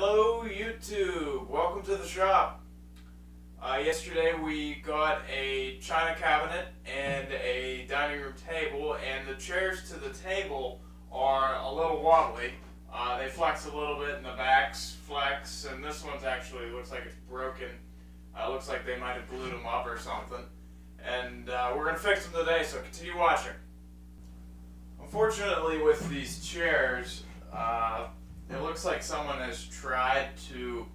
Hello YouTube, welcome to the shop. Yesterday we got a china cabinet and a dining room table, and the chairs to the table are a little wobbly. They flex a little bit and the backs flex, and this one's actually looks like it's broken. Looks like they might have glued them up or something. And we're going to fix them today, so continue watching. Unfortunately with these chairs, it looks like someone has tried to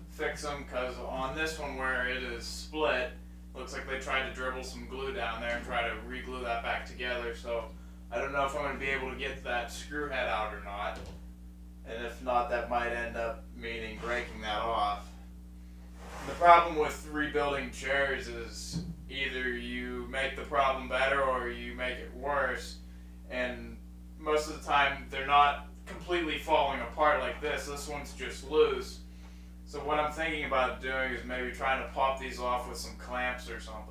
fix them, because on this one where it is split, looks like they tried to dribble some glue down there and try to re-glue that back together. So I don't know if I'm going to be able to get that screw head out or not. And if not, that might end up meaning breaking that off. The problem with rebuilding chairs is either you make the problem better or you make it worse. And most of the time they're not completely falling apart like this. This one's just loose. So what I'm thinking about doing is maybe trying to pop these off with some clamps or something.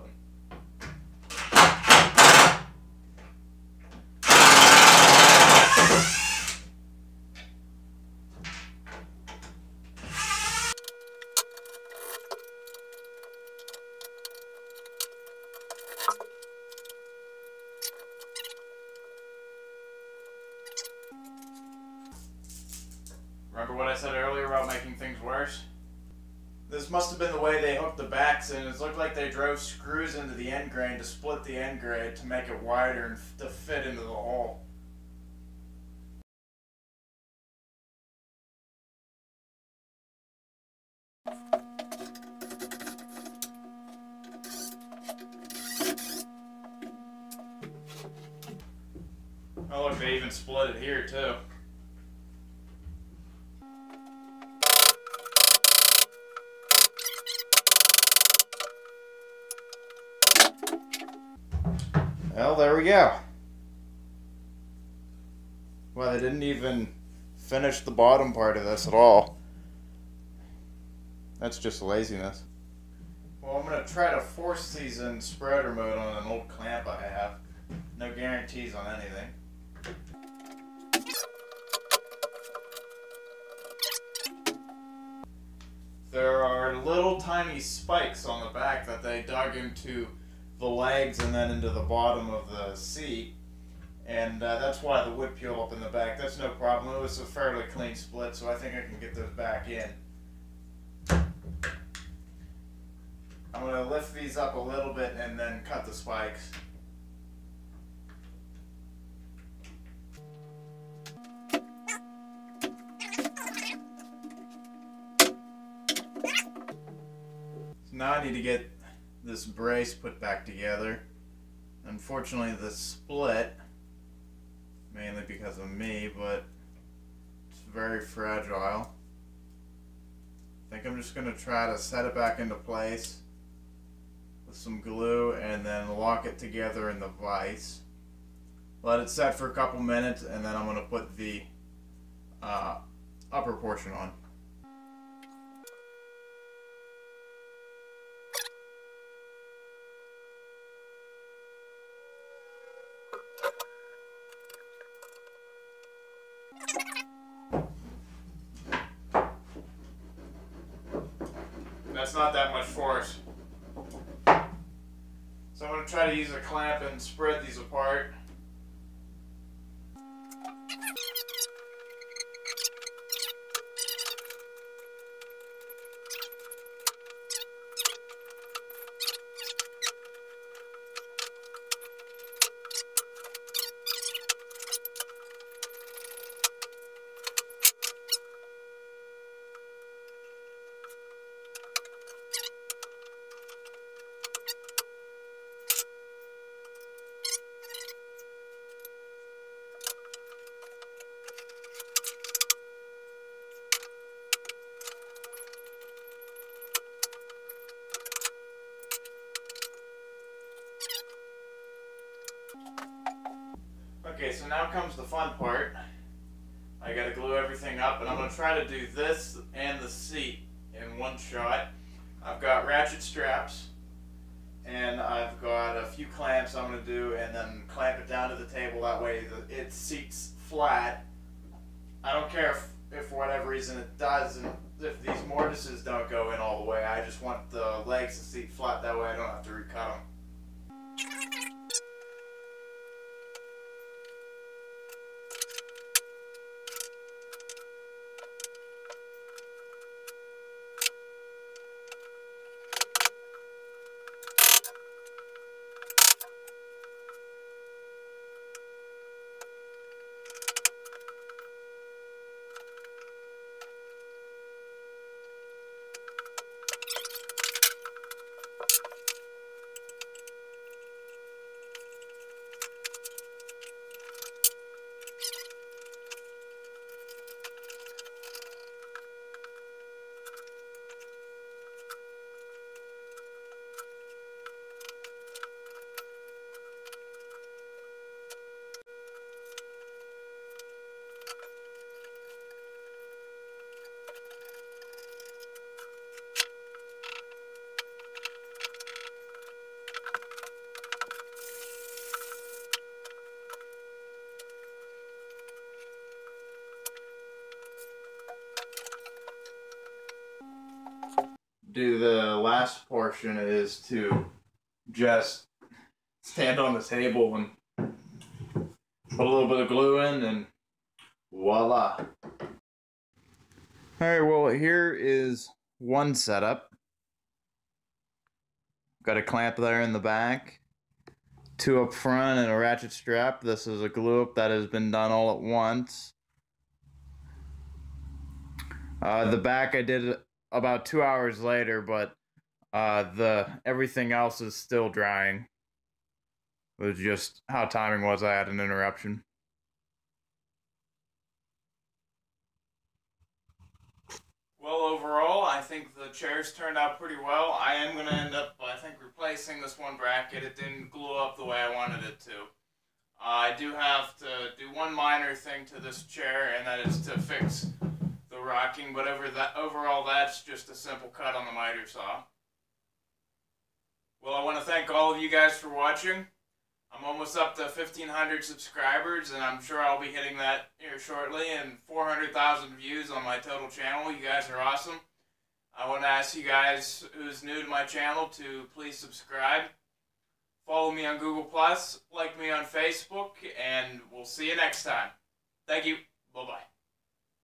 Remember what I said earlier about making things worse? This must have been the way they hooked the backs in. It looked like they drove screws into the end grain to split the end grain to make it wider and to fit into the hole. Oh look, they even split it here too. Well, there we go. Well, they didn't even finish the bottom part of this at all. That's just laziness. Well, I'm going to try to force these in spreader mode on an old clamp I have. No guarantees on anything. There are little tiny spikes on the back that they dug into the legs and then into the bottom of the seat, and that's why the wood peeled up in the back. That's no problem. It was a fairly clean split, so I think I can get those back in. I'm going to lift these up a little bit and then cut the spikes. So now I need to get this brace put back together. Unfortunately the split, mainly because of me, but it's very fragile. I think I'm just going to try to set it back into place with some glue and then lock it together in the vise. Let it set for a couple minutes, and then I'm going to put the upper portion on. That's not that much force. So I'm going to try to use a clamp and spread these apart. Okay, so now comes the fun part. I gotta glue everything up, and I'm gonna try to do this and the seat in one shot. I've got ratchet straps, and I've got a few clamps I'm going to do, and then clamp it down to the table. That way it seats flat. I don't care if for whatever reason it doesn't, mortises don't go in all the way. I just want the legs to seat flat, that way I don't have to recut them. Do the last portion is to just stand on the table and put a little bit of glue in, and voila. Alright, well, here is one setup. Got a clamp there in the back, two up front, and a ratchet strap. This is a glue up that has been done all at once. The back I did about 2 hours later, but everything else is still drying. It was just how timing was. I had an interruption. Well, overall, I think the chairs turned out pretty well. I am going to end up, I think, replacing this one bracket. It didn't glue up the way I wanted it to. I do have to do one minor thing to this chair, and that is to fix the rocking, but overall that's just a simple cut on the miter saw. Well, I want to thank all of you guys for watching. I'm almost up to 1,500 subscribers, and I'm sure I'll be hitting that here shortly, and 400,000 views on my total channel. You guys are awesome. I want to ask you guys who's new to my channel to please subscribe. Follow me on Google+, like me on Facebook, and we'll see you next time. Thank you. Bye-bye.